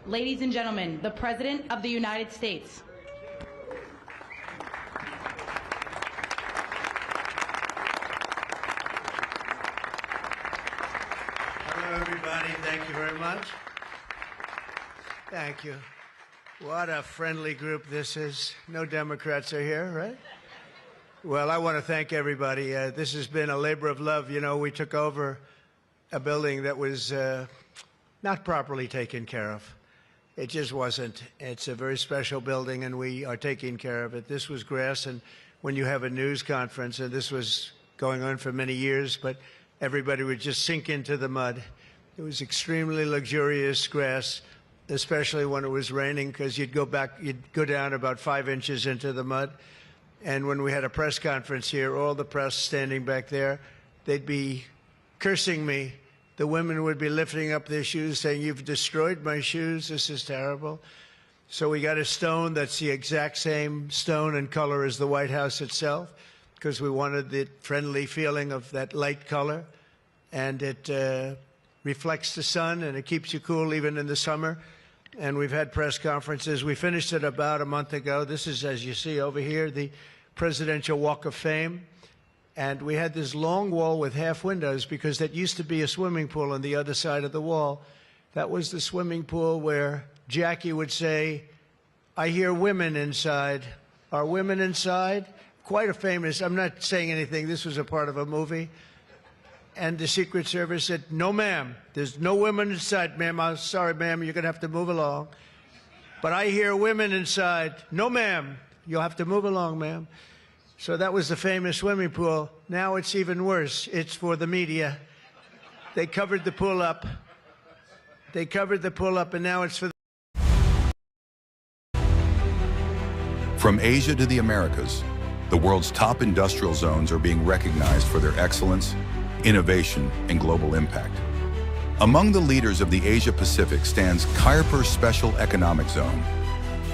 Ladies and gentlemen, the President of the United States. Hello, everybody. Thank you very much. Thank you. What a friendly group this is. No Democrats are here, right? Well, I want to thank everybody. This has been a labor of love. You know, we took over a building that was not properly taken care of. It just wasn't. It's a very special building, and we are taking care of it. This was grass, and when you have a news conference, and this was going on for many years, but everybody would just sink into the mud. It was extremely luxurious grass, especially when it was raining, because you'd go down about 5 inches into the mud. And when we had a press conference here, all the press standing back there, they'd be cursing me. The women would be lifting up their shoes, saying, "You've destroyed my shoes. This is terrible." So we got a stone that's the exact same stone and color as the White House itself, because we wanted the friendly feeling of that light color. And it reflects the sun, and it keeps you cool even in the summer. And we've had press conferences. We finished it about a month ago. This is, as you see over here, the Presidential Walk of Fame. And we had this long wall with half windows because that used to be a swimming pool on the other side of the wall. That was the swimming pool where Jackie would say, "I hear women inside." Are women inside? Quite a famous, I'm not saying anything, this was a part of a movie. And the Secret Service said, "No, ma'am, there's no women inside, ma'am. I'm sorry, ma'am, you're going to have to move along. But I hear women inside." "No, ma'am, you'll have to move along, ma'am." So that was the famous swimming pool. Now it's even worse. It's for the media. They covered the pool up. They covered the pool up, and now it's for From Asia to the Americas, the world's top industrial zones are being recognized for their excellence, innovation, and global impact. Among the leaders of the Asia-Pacific stands Khairpur Special Economic Zone,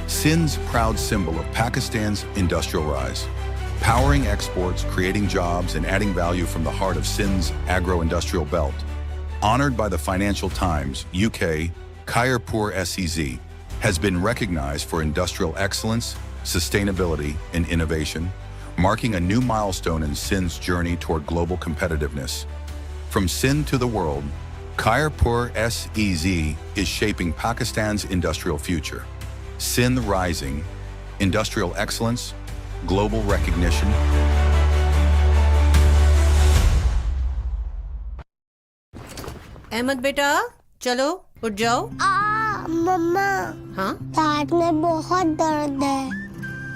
Sindh's proud symbol of Pakistan's industrial rise, powering exports, creating jobs, and adding value from the heart of Sindh's agro-industrial belt. Honored by the Financial Times, UK, Khairpur SEZ has been recognized for industrial excellence, sustainability, and innovation, marking a new milestone in Sindh's journey toward global competitiveness. From Sindh to the world, Khairpur SEZ is shaping Pakistan's industrial future. Sindh rising, industrial excellence, global recognition. Ahmad बेटा चलो उठ जाओ। मम्मा हाँ पेट में बहुत दर्द है।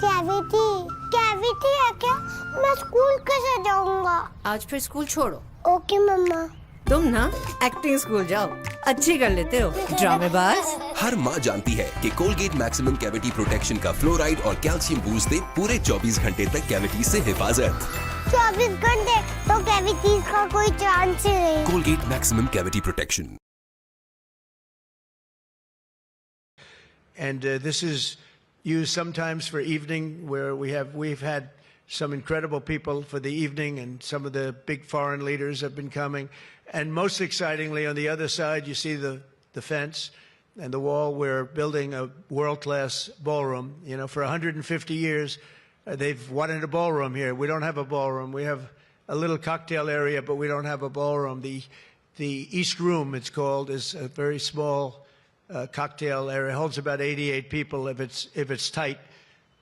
Cavity है क्या? मैं स्कूल कैसे जाऊंगा? आज फिर स्कूल छोड़ो। ओके मम्मा। तुम ना एक्टिंग स्कूल जाओ, अच्छी कर लेते हो ड्रामेबाज। हर माँ जानती है कि कोलगेट मैक्सिमम कैविटी प्रोटेक्शन का फ्लोराइड और कैल्शियम बूस्ट दे पूरे 24 घंटे तक कैविटी से हिफाजत। 24 घंटे तो कैविटीज का कोई चांस ही नहीं। Colgate maximum cavity protection. And this is used sometimes for evening, where we've had some incredible people for the evening, and some of the big foreign leaders have been coming. And most excitingly, on the other side, you see the fence and the wall. We're building a world-class ballroom. You know, for 150 years, they've wanted a ballroom here. We don't have a ballroom. We have a little cocktail area, but we don't have a ballroom. The East Room, it's called, is a very small cocktail area. It holds about 88 people if it's tight.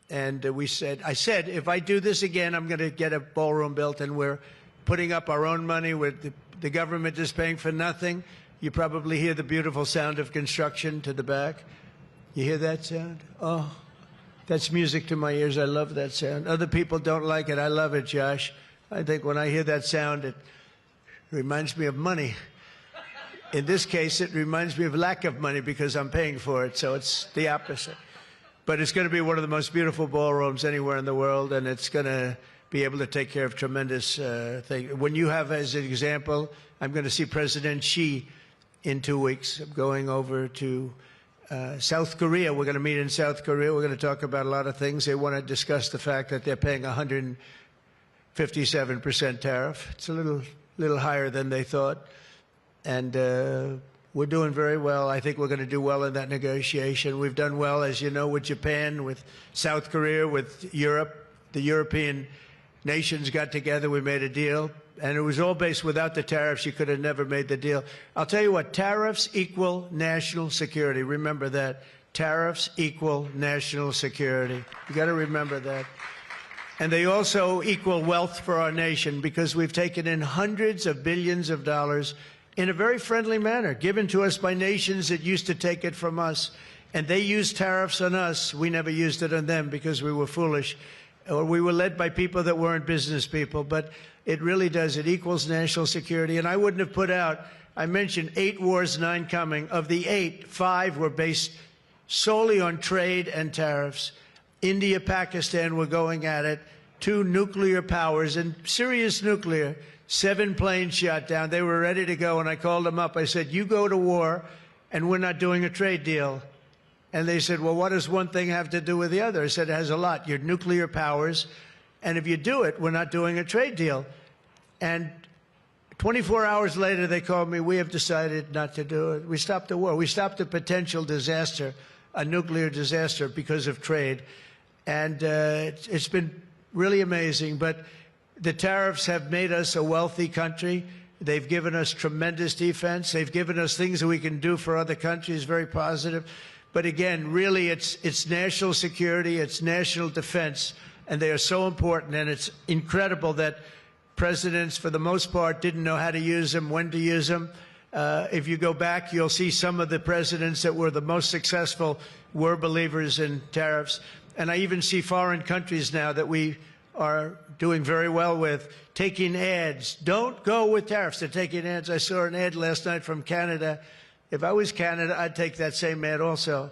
And I said, if I do this again, I'm going to get a ballroom built, and we're putting up our own money. With the government is paying for nothing. You probably hear the beautiful sound of construction to the back. You hear that sound? Oh, that's music to my ears. I love that sound. Other people don't like it. I love it, Josh. I think when I hear that sound, it reminds me of money. In this case, it reminds me of lack of money because I'm paying for it, so it's the opposite. But it's going to be one of the most beautiful ballrooms anywhere in the world, and it's going to be able to take care of tremendous things. When you have, as an example, I'm going to see President Xi in 2 weeks. I'm going over to South Korea. We're going to meet in South Korea. We're going to talk about a lot of things. They want to discuss the fact that they're paying 157% tariff. It's a little higher than they thought. And we're doing very well. I think we're going to do well in that negotiation. We've done well, as you know, with Japan, with South Korea, with Europe. The European nations got together. We made a deal. And it was all based without the tariffs. You could have never made the deal. I'll tell you what, tariffs equal national security. Remember that. Tariffs equal national security. You got to remember that. And they also equal wealth for our nation because we've taken in hundreds of billions of dollars in a very friendly manner, given to us by nations that used to take it from us. And they used tariffs on us. We never used it on them because we were foolish, or we were led by people that weren't business people. But it really does. It equals national security. And I wouldn't have put out, I mentioned 8 wars, 9 coming. Of the 8, 5 were based solely on trade and tariffs. India, Pakistan were going at it. 2 nuclear powers, and serious nuclear. 7 planes shot down. They were ready to go, and I called them up. I said, you go to war, and we're not doing a trade deal. And they said, well, what does one thing have to do with the other? I said, it has a lot. You're nuclear powers, and if you do it, we're not doing a trade deal. And 24 hours later, they called me, we have decided not to do it. We stopped the war. We stopped a potential disaster, a nuclear disaster, because of trade. And it's been really amazing. But the tariffs have made us a wealthy country. They've given us tremendous defense. They've given us things that we can do for other countries, very positive. But again, really, it's national security, it's national defense, and they are so important. And it's incredible that presidents, for the most part, didn't know how to use them, when to use them. If you go back, you'll see some of the presidents that were the most successful were believers in tariffs. And I even see foreign countries now that we are doing very well with taking ads. Don't go with tariffs. They're taking ads. I saw an ad last night from Canada. If I was Canada, I'd take that same ad also.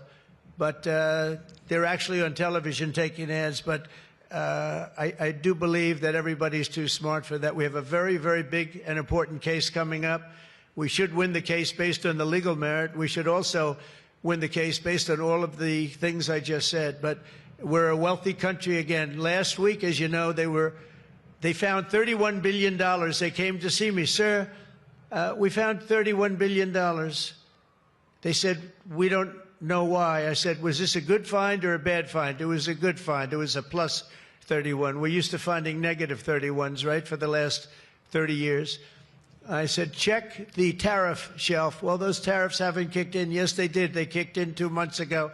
But they're actually on television taking ads. But I do believe that everybody's too smart for that. We have a very, very big and important case coming up. We should win the case based on the legal merit. We should also win the case based on all of the things I just said. But we're a wealthy country again. Last week, as you know, they found $31 billion. They came to see me. Sir, we found $31 billion. They said, we don't know why. I said, was this a good find or a bad find? It was a good find. It was a plus 31. We're used to finding negative 31s, right, for the last 30 years. I said, check the tariff shelf. Well, those tariffs haven't kicked in. Yes, they did. They kicked in 2 months ago.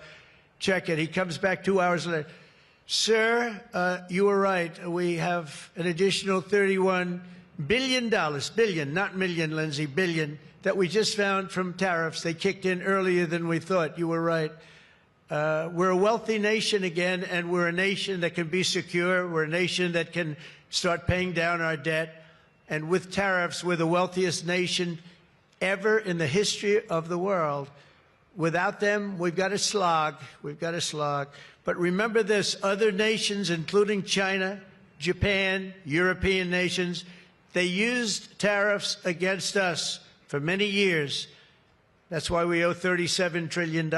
Check it. He comes back 2 hours later. Sir, you were right. We have an additional $31 billion, billion, not million, Lindsay, billion, that we just found from tariffs. They kicked in earlier than we thought. You were right. We're a wealthy nation again, and we're a nation that can be secure. We're a nation that can start paying down our debt. And with tariffs, we're the wealthiest nation ever in the history of the world. Without them, we've got to slog. We've got to slog. But remember this, other nations, including China, Japan, European nations, they used tariffs against us for many years. That's why we owe $37 trillion.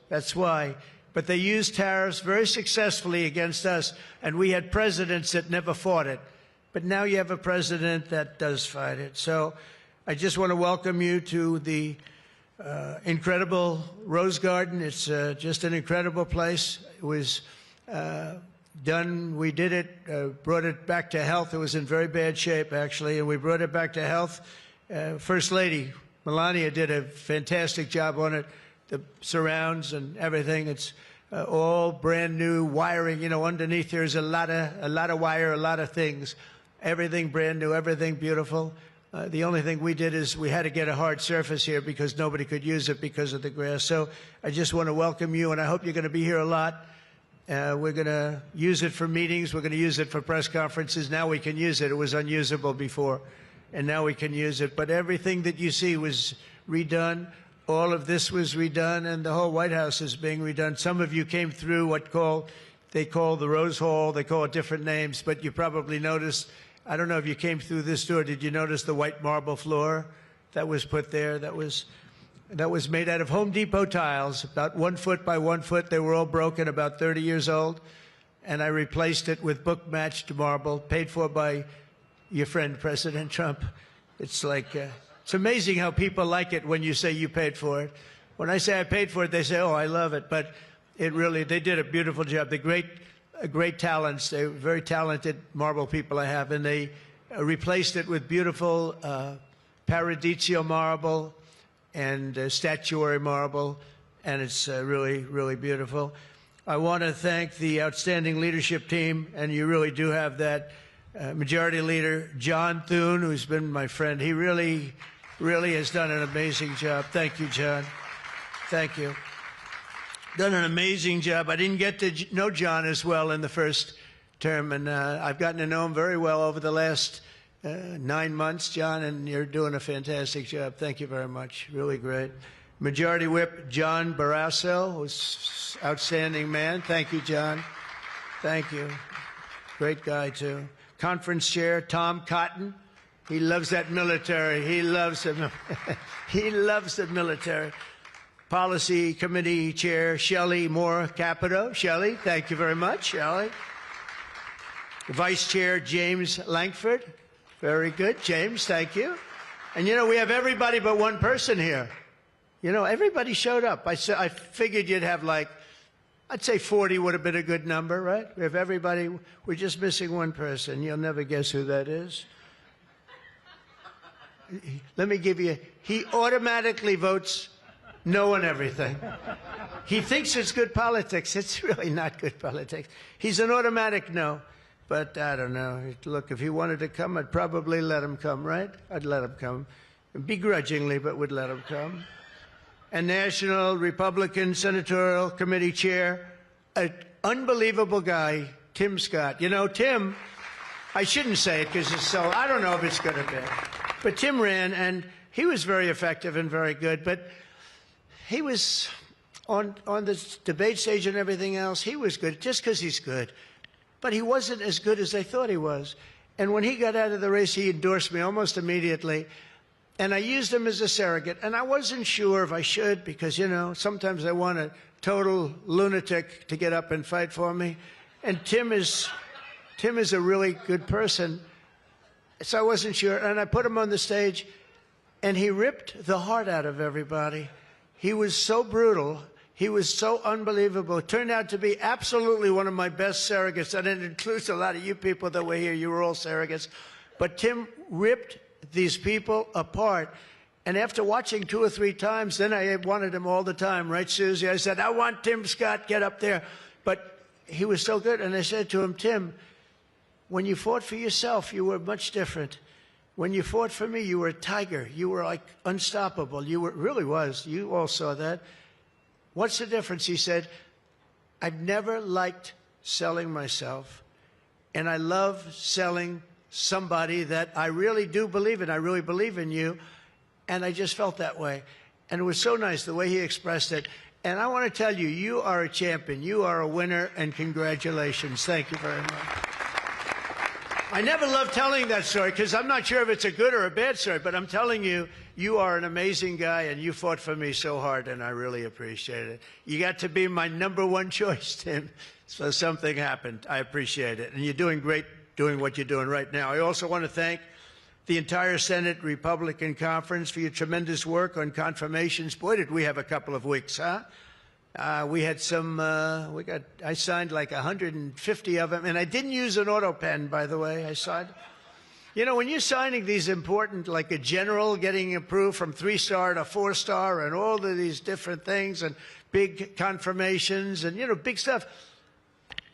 That's why. But they used tariffs very successfully against us, and we had presidents that never fought it. But now you have a president that does fight it. So I just want to welcome you to the incredible Rose Garden. It's just an incredible place. It was done, we did it, brought it back to health. It was in very bad shape, actually, and we brought it back to health. First Lady Melania did a fantastic job on it, the surrounds and everything. It's all brand new wiring. You know, underneath there's a lot of wire, a lot of things. Everything brand new, everything beautiful. The only thing we did is we had to get a hard surface here because nobody could use it because of the grass. So I just want to welcome you, and I hope you're going to be here a lot. We're going to use it for meetings. We're going to use it for press conferences. Now we can use it. It was unusable before, and now we can use it. But everything that you see was redone. All of this was redone, and the whole White House is being redone. Some of you came through what they call the Rose Hall. They call it different names, but you probably noticed, I don't know if you came through this door. Did you notice the white marble floor that was put there? That was made out of Home Depot tiles, about 1 foot by 1 foot. They were all broken, about 30 years old. And I replaced it with book-matched marble, paid for by your friend, President Trump. It's like, It's amazing how people like it when you say you paid for it. When I say I paid for it, they say, oh, I love it. But it really, they did a beautiful job. They're great talents. They're very talented marble people I have. And they replaced it with beautiful Paradiso marble and statuary marble. And it's really, really beautiful. I want to thank the outstanding leadership team. And you really do have that Majority Leader John Thune, who's been my friend. He really has done an amazing job. Thank you, John. Thank you. Done an amazing job. I didn't get to know John as well in the first term, and I've gotten to know him very well over the last 9 months, John, and you're doing a fantastic job. Thank you very much. Really great. Majority Whip John Barrasso, who's outstanding man. Thank you, John. Thank you. Great guy, too. Conference Chair Tom Cotton. He loves that military. He loves the, he loves the military. Policy Committee Chair Shelley Moore Capito. Shelley, thank you very much, Shelley. Vice Chair James Langford. Very good, James, thank you. And you know, we have everybody but one person here. You know, everybody showed up. I figured you'd have like, I'd say 40 would have been a good number, right? We have everybody. We're just missing one person. You'll never guess who that is. Let me give you, he automatically votes no on everything. He thinks it's good politics. It's really not good politics. He's an automatic no. But I don't know. Look, if he wanted to come, I'd probably let him come, right? I'd let him come. Begrudgingly, but would let him come. And National Republican Senatorial Committee Chair, an unbelievable guy, Tim Scott. You know, Tim, I shouldn't say it because it's so, I don't know if it's good or bad. But Tim ran, and he was very effective and very good. But he was on the debate stage and everything else. He was good just because he's good. But he wasn't as good as they thought he was. And when he got out of the race, he endorsed me almost immediately. And I used him as a surrogate. And I wasn't sure if I should because, you know, sometimes I want a total lunatic to get up and fight for me. And Tim is a really good person. So I wasn't sure. And I put him on the stage, and he ripped the heart out of everybody. He was so brutal. He was so unbelievable. It turned out to be absolutely one of my best surrogates, and it includes a lot of you people that were here. You were all surrogates. But Tim ripped these people apart. And after watching 2 or 3 times, then I wanted him all the time, right, Susie? I said, I want Tim Scott, get up there. But he was so good. And I said to him, Tim, when you fought for yourself, you were much different. When you fought for me, you were a tiger. You were like unstoppable. You were, really was. You all saw that. What's the difference? He said, I've never liked selling myself, and I love selling somebody that I really do believe in. I really believe in you, and I just felt that way. And it was so nice the way he expressed it. And I want to tell you, you are a champion. You are a winner, and congratulations. Thank you very much. I never love telling that story because I'm not sure if it's a good or a bad story, but I'm telling you, you are an amazing guy, and you fought for me so hard, and I really appreciate it. You got to be my #1 choice, Tim, so something happened. I appreciate it, and you're doing great doing what you're doing right now. I also want to thank the entire Senate Republican Conference for your tremendous work on confirmations. Boy, did we have a couple of weeks, huh? We had some, I signed like 150 of them, and I didn't use an auto pen, by the way. I signed. You know, when you're signing these important, like a general getting approved from 3-star to 4-star and all of these different things and big confirmations and, you know, big stuff,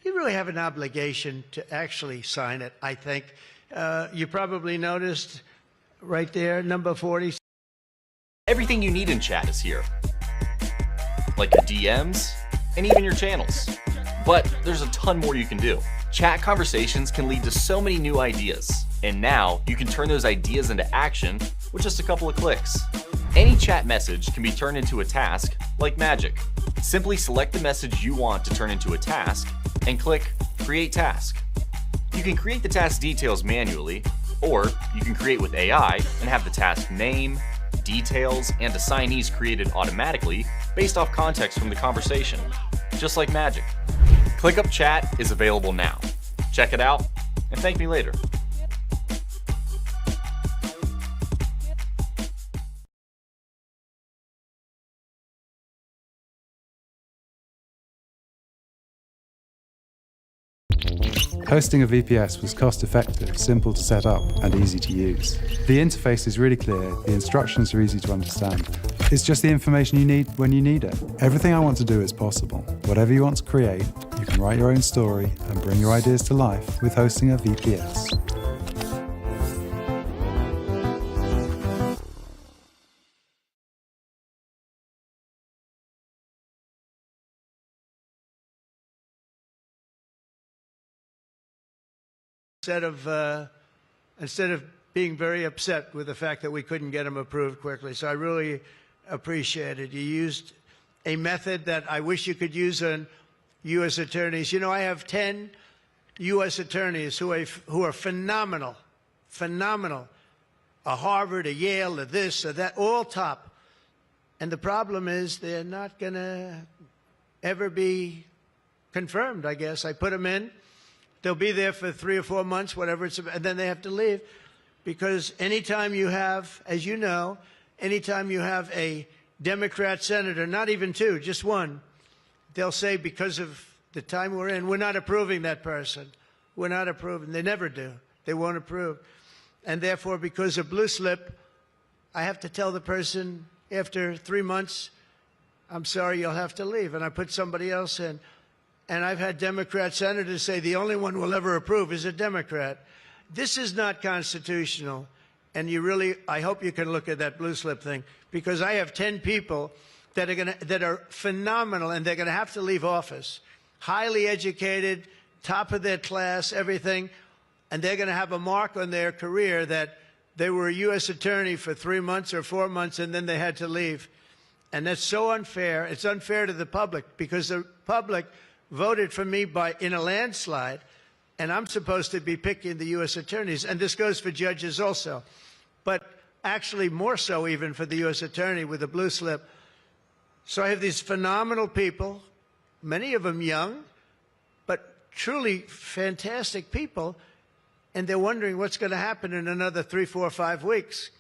you really have an obligation to actually sign it, I think. You probably noticed right there, number 40. Everything you need in chat is here, like your DMs and even your channels. But there's a ton more you can do. Chat conversations can lead to so many new ideas, and now you can turn those ideas into action with just a couple of clicks. Any chat message can be turned into a task like magic. Simply select the message you want to turn into a task and click Create Task. You can create the task details manually, or you can create with AI and have the task name, details, and assignees created automatically based off context from the conversation, just like magic. ClickUp Chat is available now. Check it out and thank me later. Hosting a VPS was cost-effective, simple to set up, and easy to use. The interface is really clear, the instructions are easy to understand. It's just the information you need when you need it. Everything I want to do is possible. Whatever you want to create, you can write your own story and bring your ideas to life with hosting a VPS. Instead of being very upset with the fact that we couldn't get them approved quickly. So I really appreciate it. You used a method that I wish you could use on U.S. attorneys. You know, I have 10 U.S. attorneys who are phenomenal, phenomenal. A Harvard, a Yale, a this, a that, all top. And the problem is they're not going to ever be confirmed, I guess. I put them in. They'll be there for 3 or 4 months, whatever it's about, and then they have to leave. Because anytime you have, as you know, anytime you have a Democrat senator, not even 2, just 1, they'll say because of the time we're in, we're not approving that person. We're not approving. They never do. They won't approve. And therefore, because of blue slip, I have to tell the person after 3 months, I'm sorry, you'll have to leave. And I put somebody else in. And I've had Democrat senators say the only one we'll ever approve is a Democrat. This is not constitutional. And you really, I hope you can look at that blue slip thing, because I have 10 people that are phenomenal, and they're going to have to leave office. Highly educated, top of their class, everything. And they're going to have a mark on their career that they were a U.S. attorney for 3 months or 4 months, and then they had to leave. And that's so unfair. It's unfair to the public, because the public voted for me in a landslide, and I'm supposed to be picking the U.S. attorneys. And this goes for judges also. But actually more so even for the U.S. attorney with the blue slip. So I have these phenomenal people, many of them young, but truly fantastic people, and they're wondering what's going to happen in another 3, 4, 5 weeks.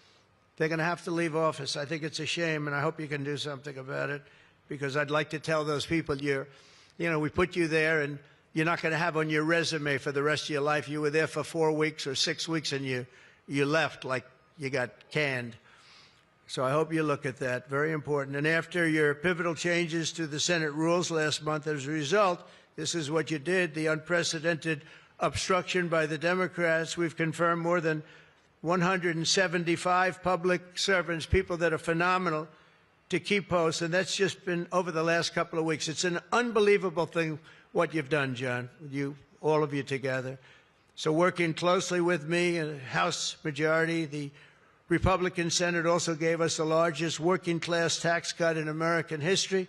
They're going to have to leave office. I think it's a shame, and I hope you can do something about it, because I'd like to tell those people, you know, we put you there, and you're not going to have on your resume for the rest of your life, you were there for 4 weeks or 6 weeks, and you left like you got canned. So I hope you look at that. Very important. And after your pivotal changes to the Senate rules last month, as a result, this is what you did, the unprecedented obstruction by the Democrats. We've confirmed more than 175 public servants, people that are phenomenal, to keep posts, and that's just been over the last couple of weeks. It's an unbelievable thing what you've done, John, all of you together. So working closely with me and House majority, the Republican Senate also gave us the largest working class tax cut in American history,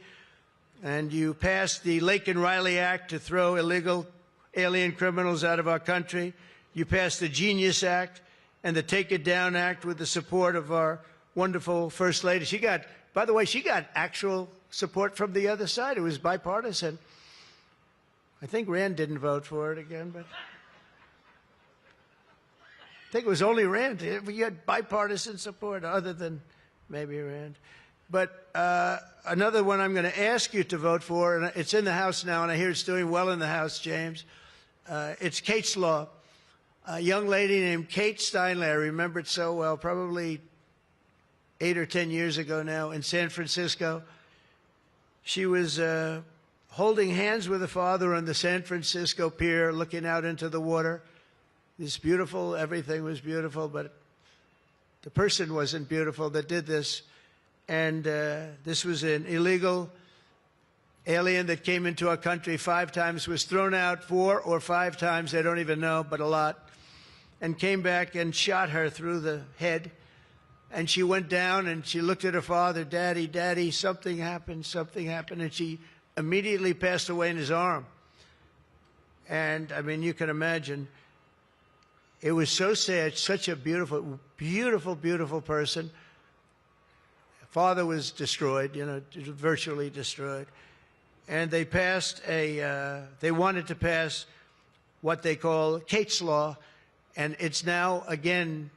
and you passed the Lake and Riley Act to throw illegal alien criminals out of our country. You passed the Genius Act and the Take It Down Act with the support of our wonderful First Lady. By the way, she got actual support from the other side. It was bipartisan. I think Rand didn't vote for it again, but I think it was only Rand. You had bipartisan support other than maybe Rand. But another one I'm going to ask you to vote for, and it's in the House now, and I hear it's doing well in the House, James. It's Kate's Law. A young lady named Kate Steinle, I remember it so well, probably 8 or 10 years ago now in San Francisco. She was holding hands with her father on the San Francisco pier, looking out into the water. This beautiful, everything was beautiful, but the person wasn't beautiful that did this. And this was an illegal alien that came into our country 5 times, was thrown out 4 or 5 times, I don't even know, but a lot, and came back and shot her through the head. And she went down and she looked at her father, Daddy, Daddy, something happened, and she immediately passed away in his arm. And, I mean, you can imagine, it was so sad, such a beautiful, beautiful, beautiful person. Father was destroyed, you know, virtually destroyed. And they passed they wanted to pass what they call Kate's Law, and it's now, again,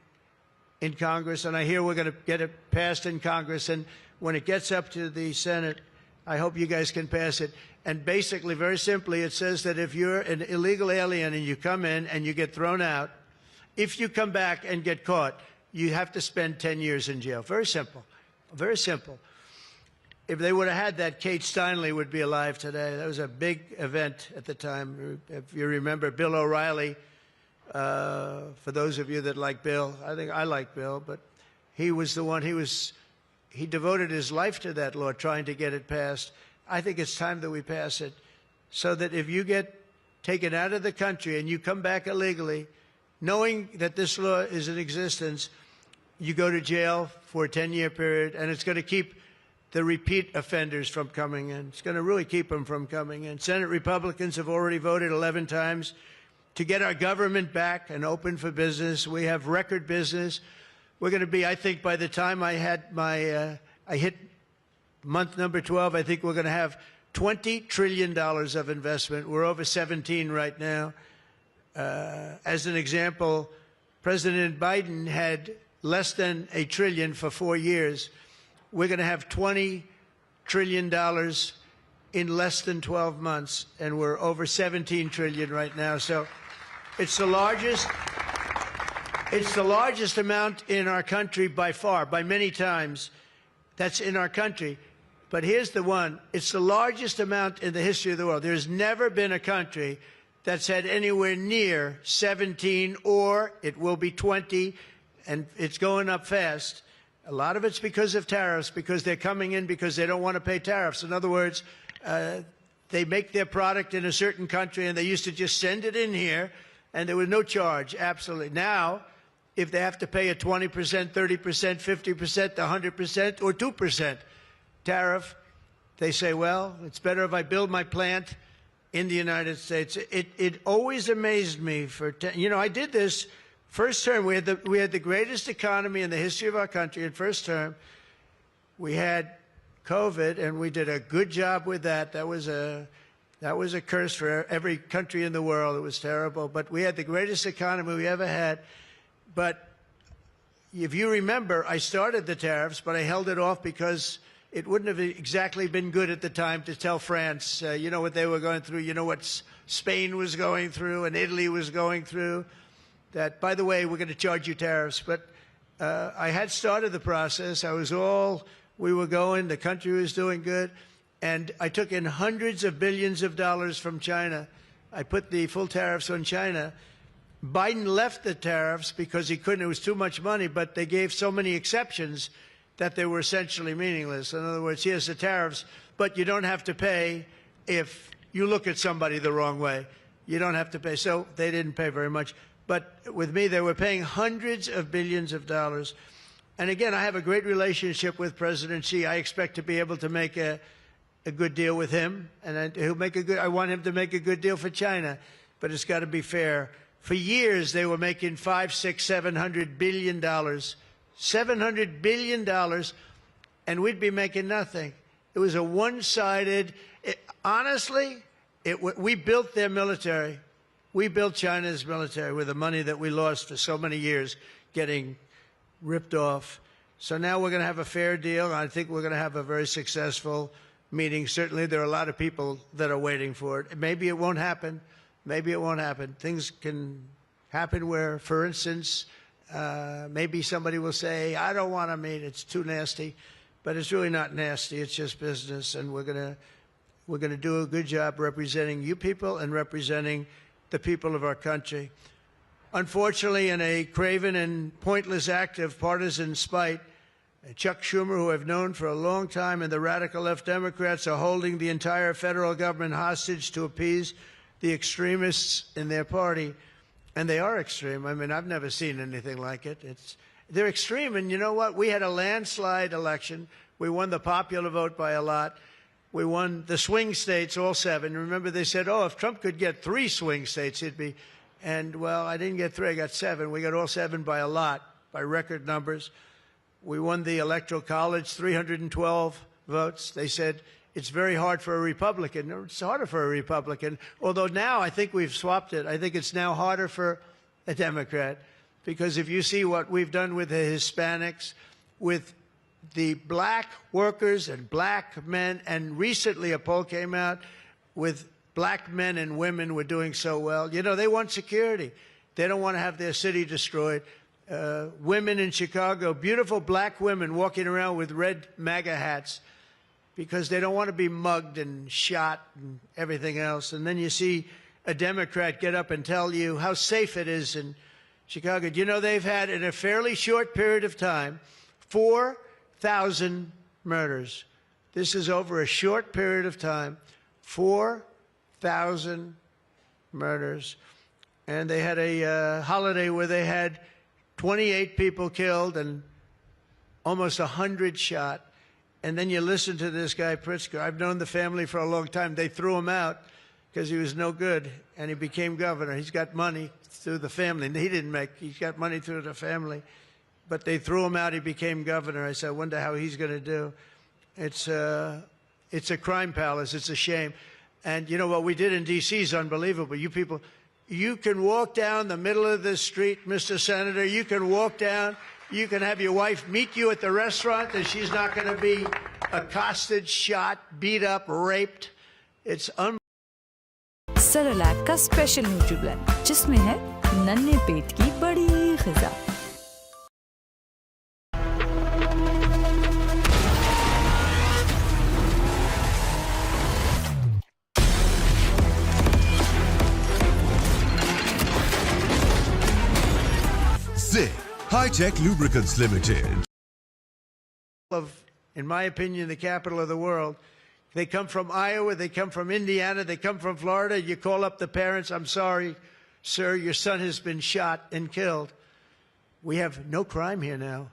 in Congress, and I hear we're going to get it passed in Congress, and when it gets up to the Senate, I hope you guys can pass it. And basically, very simply, it says that if you're an illegal alien and you come in and you get thrown out, if you come back and get caught, you have to spend 10 years in jail. Very simple. Very simple. If they would have had that, Kate Steinle would be alive today. That was a big event at the time. If you remember Bill O'Reilly, for those of you that like Bill, I think I like Bill, but he was the one, he devoted his life to that law, trying to get it passed. I think it's time that we pass it so that if you get taken out of the country and you come back illegally, knowing that this law is in existence, you go to jail for a 10-year period, and it's going to keep the repeat offenders from coming in. It's going to really keep them from coming in. Senate Republicans have already voted 11 times to get our government back and open for business. We have record business. We're going to be, I think, by the time I hit month number 12, I think we're going to have $20 trillion of investment. We're over 17 right now. As an example, President Biden had less than $1 trillion for 4 years. We're going to have $20 trillion in less than 12 months, and we're over 17 trillion right now. So it's the largest amount in our country by far, by many times. That's in our country. But here's the one. It's the largest amount in the history of the world. There's never been a country that's had anywhere near 17, or it will be 20, and it's going up fast. A lot of it's because of tariffs, because they're coming in because they don't want to pay tariffs. In other words, they make their product in a certain country, and they used to just send it in here, and there was no charge, absolutely. Now, if they have to pay a 20%, 30%, 50%, 100%, or 2% tariff, they say, well, it's better if I build my plant in the United States. It always amazed me I did this first term. We had the greatest economy in the history of our country in first term. We had COVID, and we did a good job with that. That was a curse for every country in the world. It was terrible. But we had the greatest economy we ever had. But if you remember, I started the tariffs, but I held it off because it wouldn't have exactly been good at the time to tell France, you know what they were going through, you know what Spain was going through and Italy was going through, that, by the way, we're going to charge you tariffs. But I had started the process. We were going, the country was doing good, and I took in hundreds of billions of dollars from China. I put the full tariffs on China. Biden left the tariffs because he couldn't, it was too much money, but they gave so many exceptions that they were essentially meaningless. In other words, here's the tariffs, but you don't have to pay if you look at somebody the wrong way. You don't have to pay. So they didn't pay very much. But with me, they were paying hundreds of billions of dollars. And again, I have a great relationship with President Xi. I expect to be able to make a good deal with him, and I want him to make a good deal for China, but it's got to be fair. For years, they were making $500, $600, $700 billion. $700 billion, and we'd be making nothing. It was a one-sided, honestly, we built their military. We built China's military with the money that we lost for so many years getting ripped off. So now we're going to have a fair deal. I think we're going to have a very successful meeting. Certainly there are a lot of people that are waiting for it. Maybe it won't happen. Maybe it won't happen. Things can happen where, for instance, maybe somebody will say, I don't want to meet, it's too nasty. But it's really not nasty, it's just business, and we're gonna do a good job representing you people and representing the people of our country. Unfortunately, in a craven and pointless act of partisan spite, Chuck Schumer, who I've known for a long time, and the radical left Democrats are holding the entire federal government hostage to appease the extremists in their party. And they are extreme. I mean, I've never seen anything like it. They're extreme, and you know what? We had a landslide election. We won the popular vote by a lot. We won the swing states, all 7. Remember, they said, oh, if Trump could get 3 swing states, he'd be. And, well, I didn't get 3, I got 7. We got all 7 by a lot, by record numbers. We won the Electoral College, 312 votes. They said, it's very hard for a Republican. It's harder for a Republican, although now I think we've swapped it. I think it's now harder for a Democrat, because if you see what we've done with the Hispanics, with the black workers and black men, and recently a poll came out with black men and women were doing so well. You know, they want security. They don't want to have their city destroyed. Women in Chicago, beautiful black women walking around with red MAGA hats because they don't want to be mugged and shot and everything else. And then you see a Democrat get up and tell you how safe it is in Chicago. Do you know they've had, in a fairly short period of time, 4,000 murders? This is over a short period of time, 4,000 murders. And they had a holiday where they had 28 people killed and almost 100 shot. And then you listen to this guy, Pritzker. I've known the family for a long time. They threw him out because he was no good, and he became governor. He's got money through the family. He's got money through the family. But they threw him out. He became governor. I said, I wonder how he's going to do. It's a crime palace. It's a shame. And you know what we did in D.C. is unbelievable. You people, you can walk down the middle of the street, Mr. Senator. You can walk down. You can have your wife meet you at the restaurant, and she's not going to be accosted, shot, beat up, raped. It's unbelievable. Cerelac का special न्यूट्रीब्लेंड जिसमें है नन्हे पेट की बड़ी ग़िज़ा। ZIC High-Tech Lubricants Limited. In my opinion, the capital of the world. They come from Iowa, they come from Indiana, they come from Florida. You call up the parents, I'm sorry, sir, your son has been shot and killed. We have no crime here now.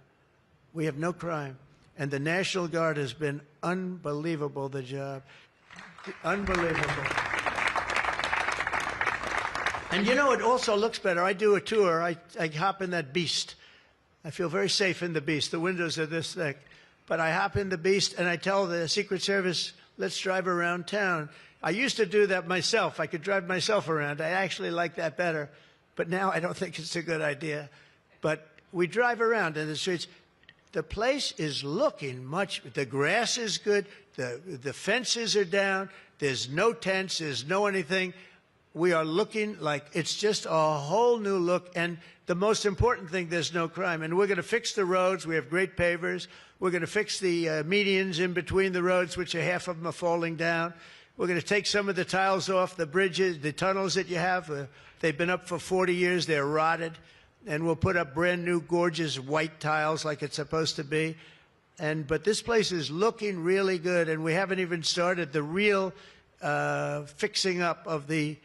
We have no crime. And the National Guard has been unbelievable, the job. Unbelievable. And you know, it also looks better. I do a tour, I hop in that beast. I feel very safe in the beast. The windows are this thick. But I hop in the beast and I tell the Secret Service, let's drive around town. I used to do that myself. I could drive myself around. I actually like that better. But now I don't think it's a good idea. But we drive around in the streets. The place is looking much, the grass is good, the fences are down, there's no tents, there's no anything. We are looking like it's just a whole new look. And the most important thing, there's no crime. And we're going to fix the roads. We have great pavers. We're going to fix the medians in between the roads, which are half of them are falling down. We're going to take some of the tiles off the bridges, the tunnels that you have. They've been up for 40 years. They're rotted. And we'll put up brand new, gorgeous white tiles like it's supposed to be. But this place is looking really good. And we haven't even started the real fixing up of the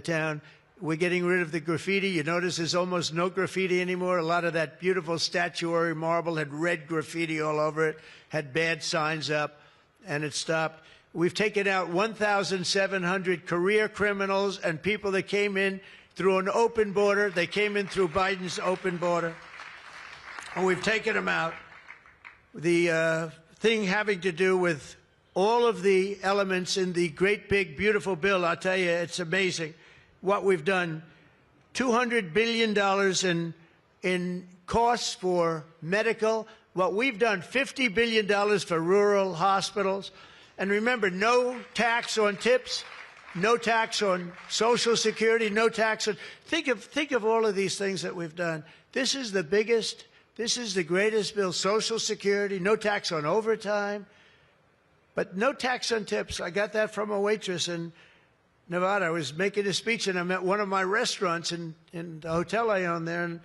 town. We're getting rid of the graffiti. You notice there's almost no graffiti anymore. A lot of that beautiful statuary marble had red graffiti all over it, had bad signs up, and it stopped. We've taken out 1,700 career criminals and people that came in through an open border. They came in through Biden's open border, and we've taken them out. The thing having to do with all of the elements in the great, big, beautiful bill, I'll tell you, it's amazing what we've done. $200 billion in costs for medical. What we've done, $50 billion for rural hospitals. And remember, no tax on tips, no tax on Social Security, no tax on... Think of all of these things that we've done. This is the biggest, this is the greatest bill. Social Security, no tax on overtime. But no tax on tips. I got that from a waitress in Nevada. I was making a speech, and I'm at one of my restaurants in the hotel I own there, and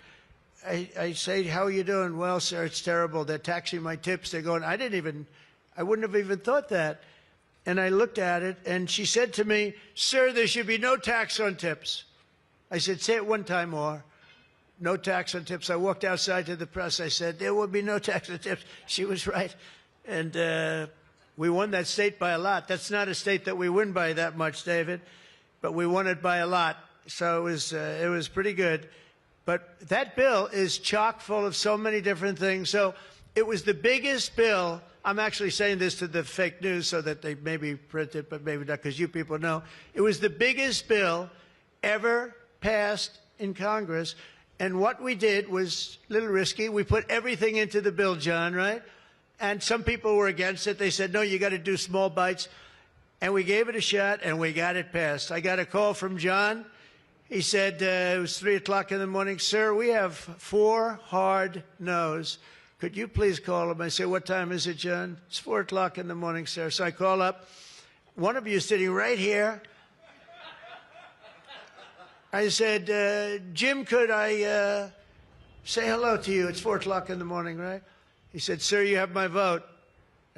I say, how are you doing? Well, sir, it's terrible. They're taxing my tips. They're going, I wouldn't have even thought that. And I looked at it, and she said to me, sir, there should be no tax on tips. I said, say it one time more. No tax on tips. I walked outside to the press. I said, there will be no tax on tips. She was right. And we won that state by a lot. That's not a state that we win by that much, David, but we won it by a lot. So it was pretty good. But that bill is chock full of so many different things. So it was the biggest bill. I'm actually saying this to the fake news so that they maybe print it, but maybe not, because you people know. It was the biggest bill ever passed in Congress. And what we did was a little risky. We put everything into the bill, John, right? And some people were against it. They said, no, you got to do small bites. and we gave it a shot, and we got it passed. I got a call from John. He said, it was 3 o'clock in the morning. Sir, we have 4 hard no's. Could you please call him? I said, what time is it, John? It's 4 o'clock in the morning, sir. So I call up. One of you is sitting right here. I said, Jim, could I say hello to you? It's 4 o'clock in the morning, right? He said, sir, you have my vote.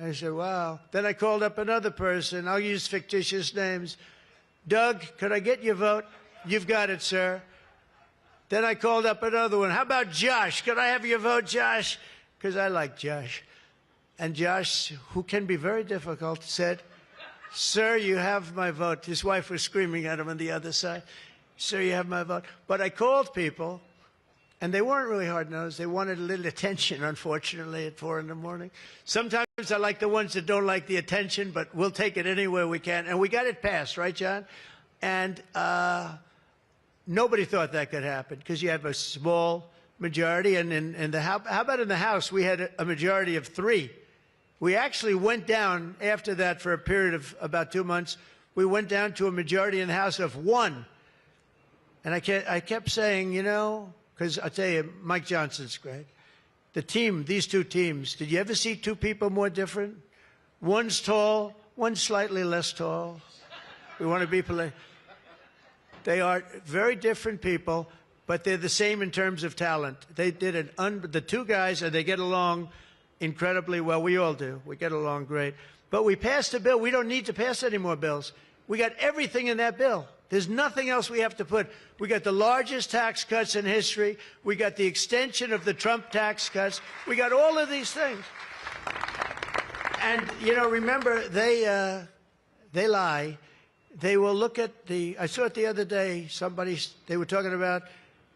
I said, wow. Then I called up another person. I'll use fictitious names. Doug, could I get your vote? You've got it, sir. Then I called up another one. How about Josh? Could I have your vote, Josh? Because I like Josh. And Josh, who can be very difficult, said, sir, you have my vote. His wife was screaming at him on the other side. Sir, you have my vote. But I called people, and they weren't really hard-nosed. They wanted a little attention, unfortunately, at 4 in the morning. Sometimes I like the ones that don't like the attention, but we'll take it anywhere we can. And we got it passed, right, John? And nobody thought that could happen because you have a small majority. And in the how about in the House, we had a majority of 3. We actually went down after that for a period of about 2 months. We went down to a majority in the House of 1. And I kept saying, you know, because I'll tell you, Mike Johnson's great. The team, these 2 teams, did you ever see 2 people more different? One's tall, one's slightly less tall. We want to be polite. They are very different people, but they're the same in terms of talent. They did the 2 guys, and they get along incredibly well. We all do. We get along great. But we passed a bill. We don't need to pass any more bills. We got everything in that bill. There's nothing else we have to put. We got the largest tax cuts in history. We got the extension of the Trump tax cuts. We got all of these things. And, you know, remember, they lie. They will look at I saw it the other day, they were talking about,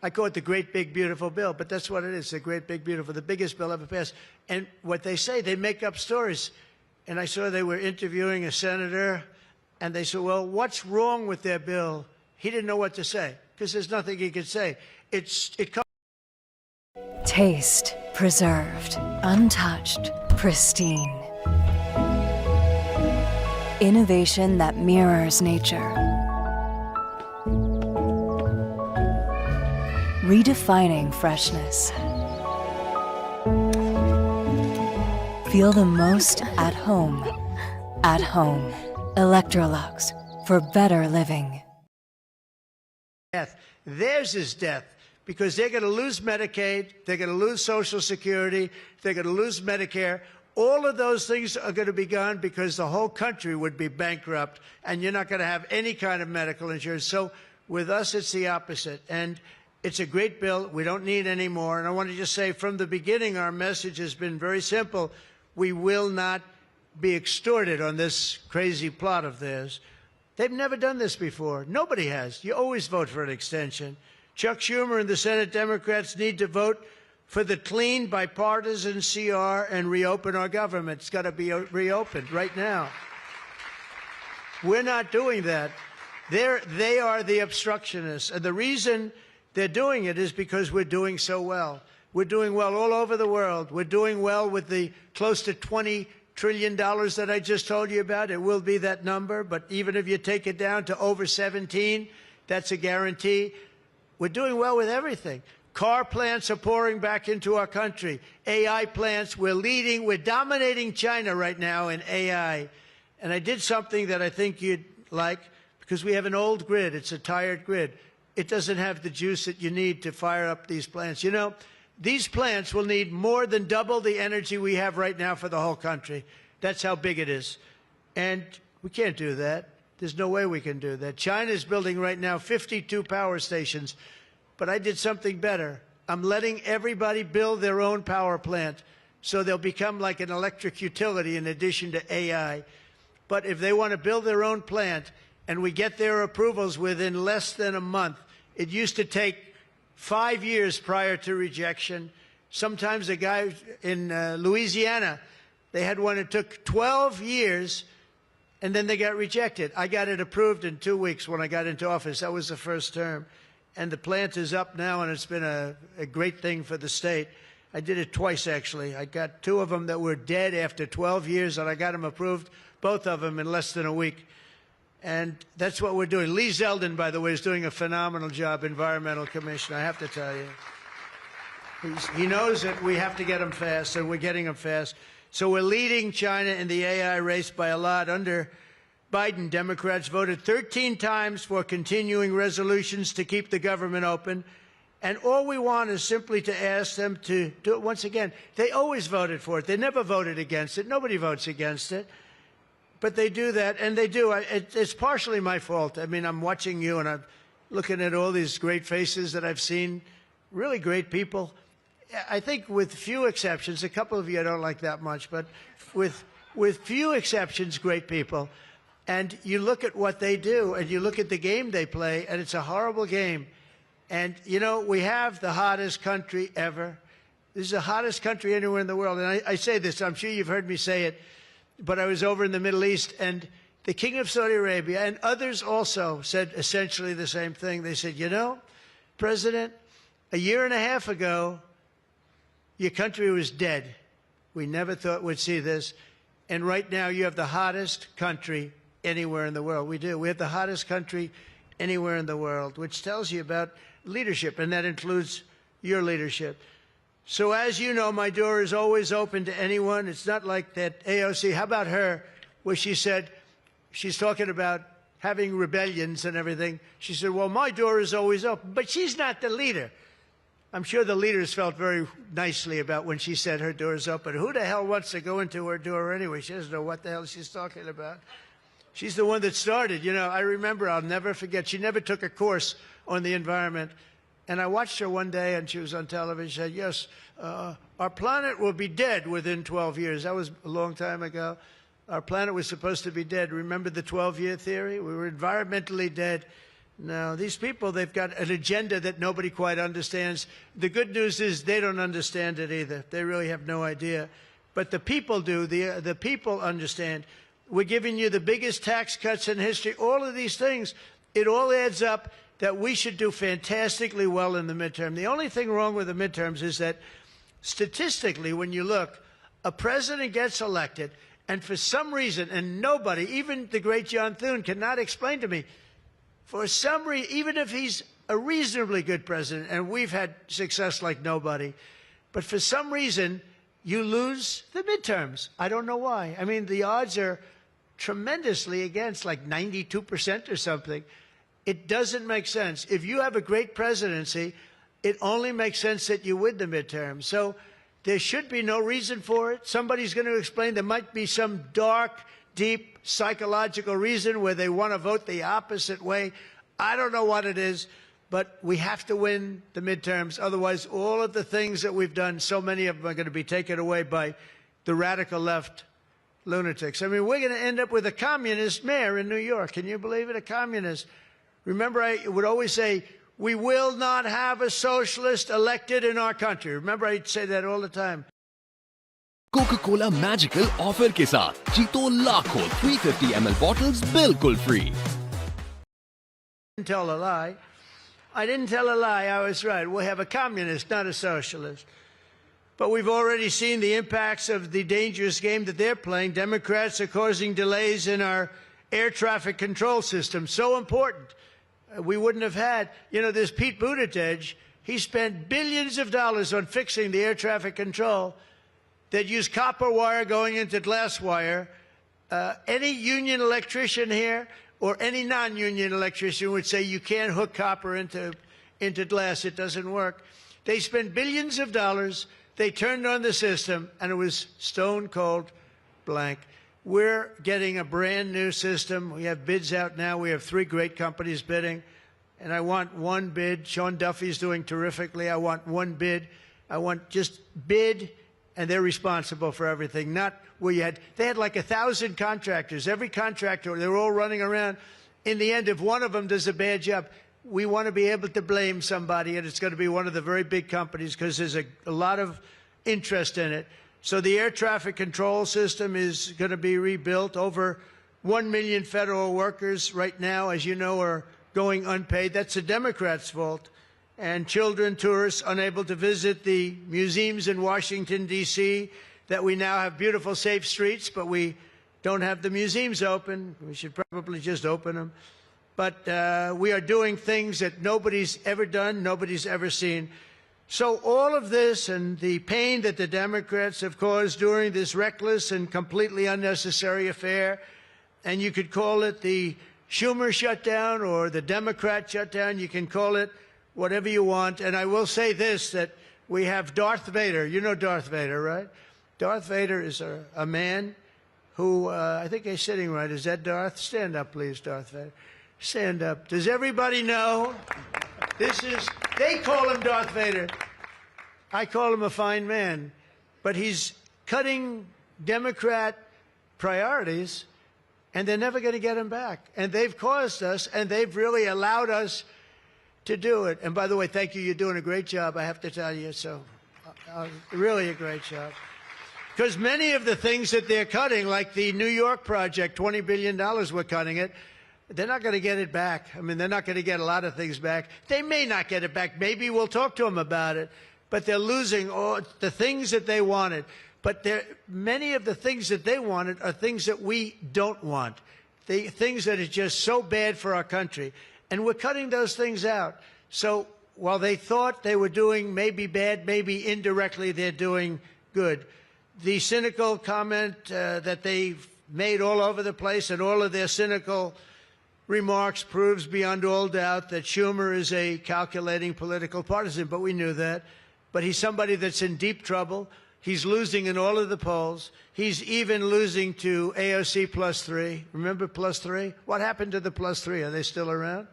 I call it the great big beautiful bill, but that's what it is, the great big beautiful, the biggest bill ever passed. And what they say, they make up stories. And I saw they were interviewing a senator, and they said, well, what's wrong with their bill? He didn't know what to say, because there's nothing he could say. Taste, preserved, untouched, pristine. Innovation that mirrors nature. Redefining freshness. Feel the most at home. At home. Electrolux, for better living. Death. Theirs is death, because they're going to lose Medicaid, they're going to lose Social Security, they're going to lose Medicare. All of those things are going to be gone because the whole country would be bankrupt, and you're not going to have any kind of medical insurance. So with us, it's the opposite. And it's a great bill. We don't need any more. And I want to just say, from the beginning, our message has been very simple. We will not be extorted on this crazy plot of theirs. They've never done this before. Nobody has. You always vote for an extension. Chuck Schumer and the Senate Democrats need to vote for the clean, bipartisan CR and reopen our government. It's got to be reopened right now. We're not doing that. They are the obstructionists. And the reason they're doing it is because we're doing so well. We're doing well all over the world. We're doing well with the close to $20 trillion that I just told you about. It will be that number, but even if you take it down to over 17, that's a guarantee. We're doing well with everything. Car plants are pouring back into our country. AI plants, we're leading, we're dominating China right now in AI. And I did something that I think you'd like, because we have an old grid. It's a tired grid. It doesn't have the juice that you need to fire up these plants. You know, these plants will need more than double the energy we have right now for the whole country. That's how big it is. And we can't do that. There's no way we can do that. China's building right now 52 power stations. But I did something better. I'm letting everybody build their own power plant, so they'll become like an electric utility in addition to AI. But if they want to build their own plant and we get their approvals within less than a month, it used to take 5 years prior to rejection. Sometimes a guy in Louisiana, they had one that took 12 years, and then they got rejected. I got it approved in 2 weeks when I got into office. That was the first term. And the plant is up now, and it's been a great thing for the state. I did it twice, actually. I got 2 of them that were dead after 12 years, and I got them approved both of them in less than a week. And that's what we're doing. Lee Zeldin, by the way, is doing a phenomenal job, Environmental Commissioner, I have to tell you. He knows that we have to get them fast, and we're getting them fast. So we're leading China in the AI race by a lot. Under Biden, Democrats voted 13 times for continuing resolutions to keep the government open. And all we want is simply to ask them to do it once again. They always voted for it. They never voted against it. Nobody votes against it. But they do that, and they do. It's partially my fault. I mean, I'm watching you, and I'm looking at all these great faces that I've seen, really great people. I think with few exceptions, a couple of you I don't like that much, but with few exceptions, great people. And you look at what they do, and you look at the game they play, and it's a horrible game. And, you know, we have the hottest country ever. This is the hottest country anywhere in the world. And I say this, I'm sure you've heard me say it, but I was over in the Middle East, and the King of Saudi Arabia and others also said essentially the same thing. They said, you know, President, a year and a half ago, your country was dead. We never thought we'd see this. And right now, you have the hottest country anywhere in the world. We do. We have the hottest country anywhere in the world, which tells you about leadership, and that includes your leadership. So as you know, my door is always open to anyone. It's not like that AOC. How about her, where she said, she's talking about having rebellions and everything. She said, well, my door is always open. But she's not the leader. I'm sure the leaders felt very nicely about when she said her door is open. Who the hell wants to go into her door anyway? She doesn't know what the hell she's talking about. She's the one that started. You know, I remember, I'll never forget, she never took a course on the environment. And I watched her one day, and she was on television. She said, yes, our planet will be dead within 12 years. That was a long time ago. Our planet was supposed to be dead. Remember the 12-year theory? We were environmentally dead. Now, these people, they've got an agenda that nobody quite understands. The good news is they don't understand it either. They really have no idea. But the people do. The people understand. We're giving you the biggest tax cuts in history. All of these things, it all adds up that we should do fantastically well in the midterm. The only thing wrong with the midterms is that statistically, when you look, a president gets elected, and for some reason, and nobody, even the great John Thune, cannot explain to me, for some reason, even if he's a reasonably good president, and we've had success like nobody, but for some reason, you lose the midterms. I don't know why. I mean, the odds are tremendously against, like 92% or something. It doesn't make sense. If you have a great presidency, it only makes sense that you win the midterm. So there should be no reason for it. Somebody's going to explain there might be some dark, deep psychological reason where they want to vote the opposite way. I don't know what it is, but we have to win the midterms. Otherwise, all of the things that we've done, so many of them are going to be taken away by the radical left lunatics. I mean, we're going to end up with a communist mayor in New York. Can you believe it? A communist. Remember, I would always say, we will not have a socialist elected in our country. Remember, I'd say that all the time. Coca-Cola Magical offer के साथ जीतो लाखों 350 ml bottles बिल्कुल free. I didn't tell a lie. I didn't tell a lie. I was right. We'll have a communist, not a socialist. But we've already seen the impacts of the dangerous game that they're playing. Democrats are causing delays in our air traffic control system. So important. We wouldn't have had, you know, this Pete Buttigieg, he spent billions of dollars on fixing the air traffic control that used copper wire going into glass wire. Any union electrician here or any non-union electrician would say you can't hook copper into glass. It doesn't work. They spent billions of dollars. They turned on the system, and it was stone cold blank. We're getting a brand new system. We have bids out now. We have 3 great companies bidding. And I want one bid. Sean Duffy's doing terrifically. I want one bid. I want just bid, and they're responsible for everything. Not where they had like 1,000 contractors. Every contractor, they're all running around. In the end, if one of them does a bad job, we want to be able to blame somebody, and it's going to be one of the very big companies because there's a lot of interest in it. So the air traffic control system is going to be rebuilt. Over 1 million federal workers right now, as you know, are going unpaid. That's the Democrats' fault. And children, tourists, unable to visit the museums in Washington, D.C., that we now have beautiful, safe streets, but we don't have the museums open. We should probably just open them. But we are doing things that nobody's ever done, nobody's ever seen. So all of this and the pain that the Democrats have caused during this reckless and completely unnecessary affair, and you could call it the Schumer shutdown or the Democrat shutdown, you can call it whatever you want. And I will say this, that we have Darth Vader. You know Darth Vader, right? Darth Vader is a man who, I think he's sitting right. Is that Darth? Stand up, please, Darth Vader. Stand up. Does everybody know? They call him Darth Vader. I call him a fine man. But he's cutting Democrat priorities, and they're never going to get him back. And they've caused us, and they've really allowed us to do it. And by the way, thank you. You're doing a great job, I have to tell you. So really a great job. Because many of the things that they're cutting, like the New York project, $20 billion we're cutting it, they're not going to get it back. I mean, they're not going to get a lot of things back. They may not get it back. Maybe we'll talk to them about it. But they're losing all the things that they wanted. But many of the things that they wanted are things that we don't want, things that are just so bad for our country. And we're cutting those things out. So while they thought they were doing maybe bad, maybe indirectly they're doing good. The cynical comment that they've made all over the place, and all of their cynical remarks proves beyond all doubt that Schumer is a calculating political partisan. But we knew that. But he's somebody that's in deep trouble. He's losing in all of the polls. He's even losing to AOC +3. Remember +3? What happened to the +3? Are they still around?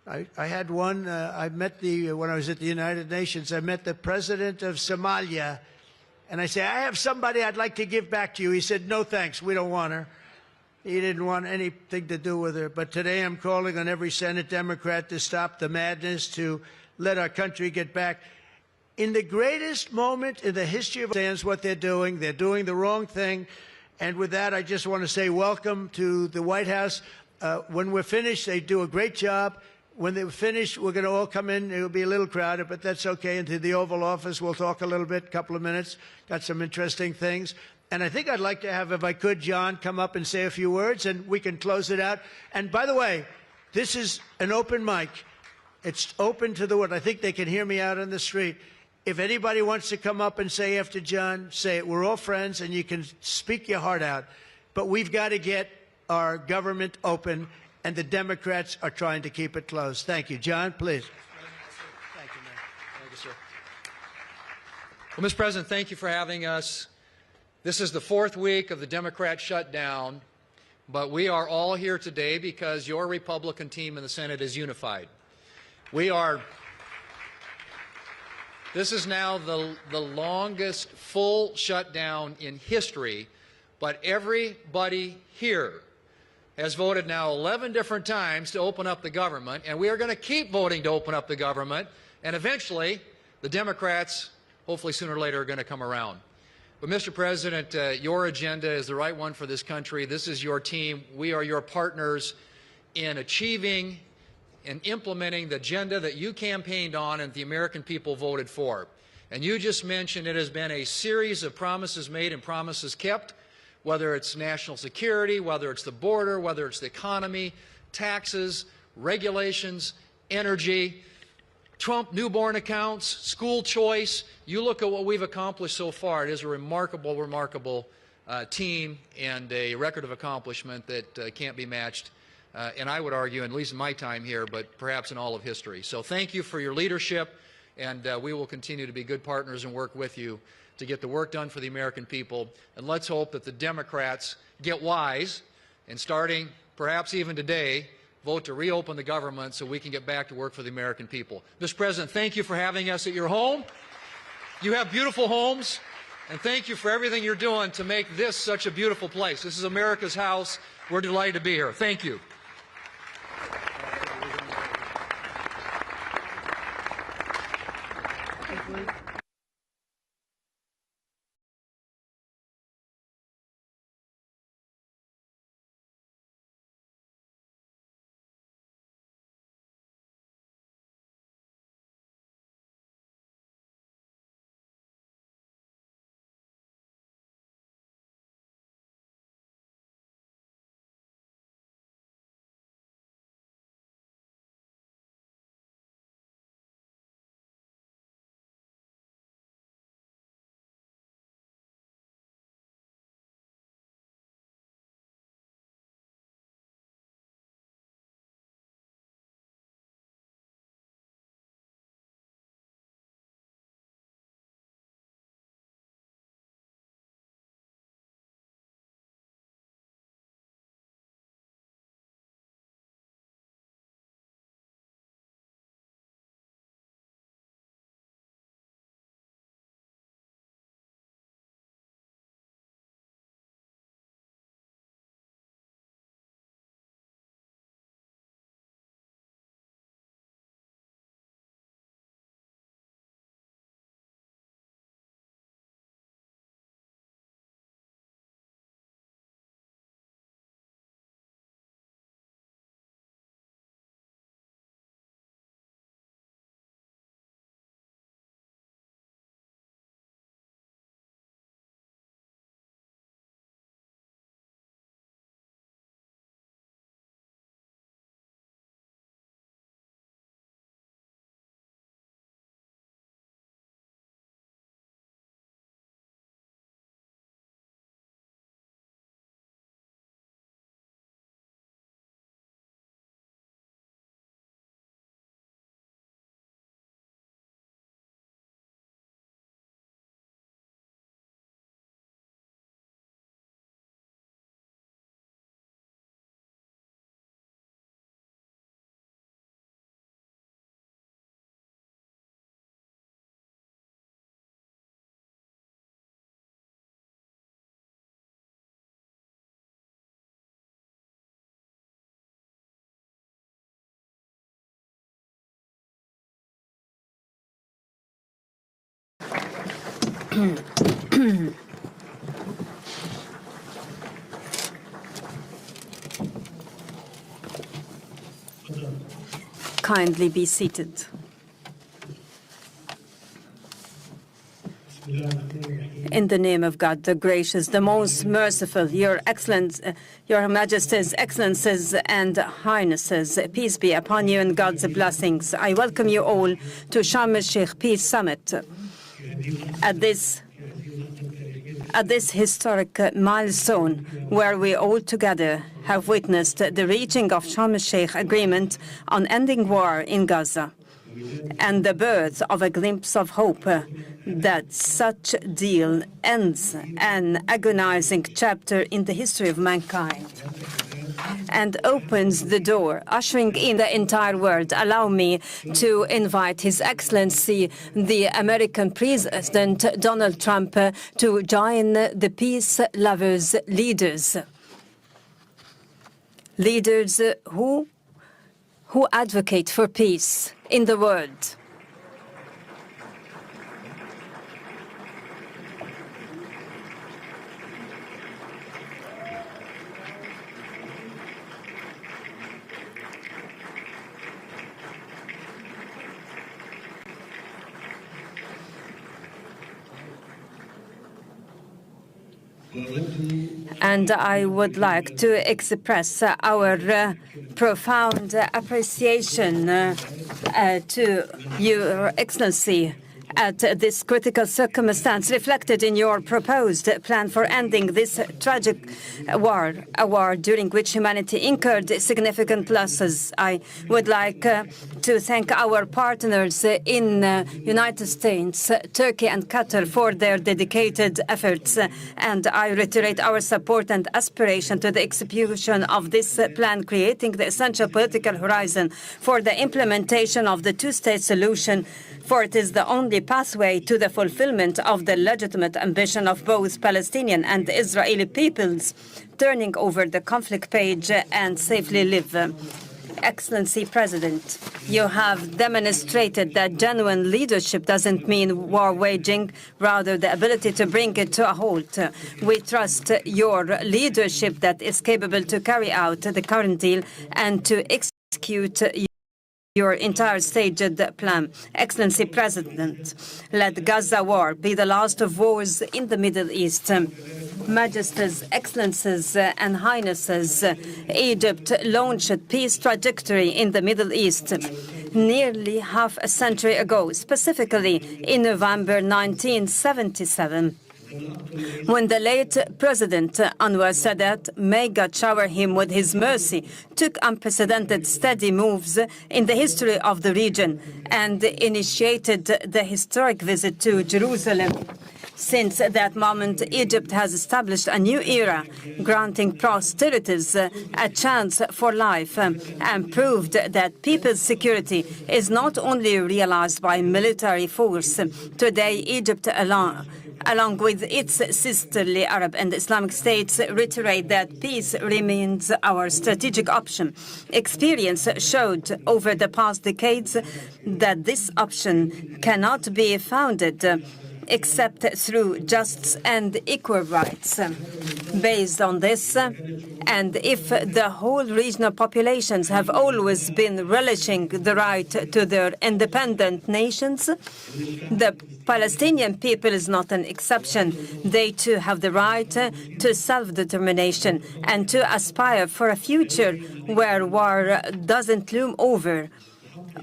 I had one. I met when I was at the United Nations, I met the president of Somalia. And I said, I have somebody I'd like to give back to you. He said, no, thanks. We don't want her. He didn't want anything to do with her. But today I'm calling on every Senate Democrat to stop the madness, to let our country get back. In the greatest moment in the history of stands what they're doing the wrong thing. And with that, I just want to say welcome to the White House. When we're finished, they do a great job. When they're finished, we're going to all come in. It'll be a little crowded, but that's okay. Into the Oval Office, we'll talk a little bit, a couple of minutes. Got some interesting things. And I think I'd like to have, if I could, John, come up and say a few words, and we can close it out. And by the way, this is an open mic. It's open to the world. I think they can hear me out on the street. If anybody wants to come up and say after John, say it. We're all friends, and you can speak your heart out. But we've got to get our government open, and the Democrats are trying to keep it closed. Thank you. John, please. Thank you, man. Thank you, sir. Well, Mr. President, thank you for having us. This is the fourth week of the Democrat shutdown, but we are all here today because your Republican team in the Senate is unified. This is now the longest full shutdown in history, but everybody here has voted now 11 different times to open up the government, and we are going to keep voting to open up the government, and eventually the Democrats, hopefully sooner or later, are going to come around. But, Mr. President, your agenda is the right one for this country. This is your team. We are your partners in achieving and implementing the agenda that you campaigned on and the American people voted for. And you just mentioned it has been a series of promises made and promises kept, whether it's national security, whether it's the border, whether it's the economy, taxes, regulations, energy, Trump newborn accounts, school choice. You look at what we've accomplished so far. It is a remarkable, remarkable team and a record of accomplishment that can't be matched. And I would argue, at least in my time here, but perhaps in all of history. So thank you for your leadership, and we will continue to be good partners and work with you to get the work done for the American people. And let's hope that the Democrats get wise and starting perhaps even today, vote to reopen the government so we can get back to work for the American people. Mr. President, thank you for having us at your home. You have beautiful homes, and thank you for everything you're doing to make this such a beautiful place. This is America's house. We're delighted to be here. Thank you. Kindly be seated. In the name of God, the gracious, the most merciful, Your Majesty's Excellencies and Highnesses, peace be upon you and God's blessings. I welcome you all to Sharm el-Sheikh Peace Summit. At this historic milestone, where we all together have witnessed the reaching of Sharm el-Sheikh agreement on ending war in Gaza, and the birth of a glimpse of hope that such deal ends an agonizing chapter in the history of mankind and opens the door, ushering in the entire world. Allow me to invite His Excellency, the American President Donald Trump, to join the peace lovers, leaders who advocate for peace in the world. And I would like to express our profound appreciation to Your Excellency at this critical circumstance reflected in your proposed plan for ending this tragic war, a war during which humanity incurred significant losses. I would like to thank our partners in United States, Turkey and Qatar for their dedicated efforts, and I reiterate our support and aspiration to the execution of this plan, creating the essential political horizon for the implementation of the two-state solution, for it is the only pathway to the fulfillment of the legitimate ambition of both Palestinian and Israeli peoples, turning over the conflict page and safely live. Excellency President, you have demonstrated that genuine leadership doesn't mean war waging, rather the ability to bring it to a halt. We trust your leadership that is capable to carry out the current deal and to execute your entire staged plan. Excellency President, let Gaza war be the last of wars in the Middle East. Majesties, Excellencies and Highnesses, Egypt launched peace trajectory in the Middle East nearly half a century ago, specifically in November 1977. When the late President Anwar Sadat, may God shower him with his mercy, took unprecedented steady moves in the history of the region and initiated the historic visit to Jerusalem. Since that moment, Egypt has established a new era, granting posterities a chance for life, and proved that people's security is not only realized by military force. Today, Egypt along with its sisterly Arab and Islamic states, reiterate that peace remains our strategic option. Experience showed over the past decades that this option cannot be founded except through just and equal rights. Based on this, and if the whole regional populations have always been relishing the right to their independent nations, the Palestinian people is not an exception. They too have the right to self-determination and to aspire for a future where war doesn't loom over,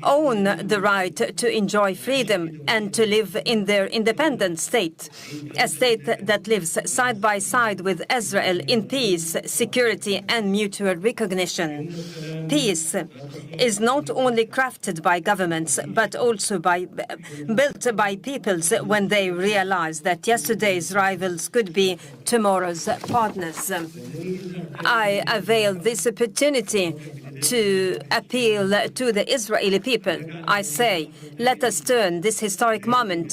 own the right to enjoy freedom and to live in their independent state, a state that lives side by side with Israel in peace, security, and mutual recognition. Peace is not only crafted by governments, but also built by peoples when they realize that yesterday's rivals could be tomorrow's partners. I avail this opportunity to appeal to the Israeli people. I say, let us turn this historic moment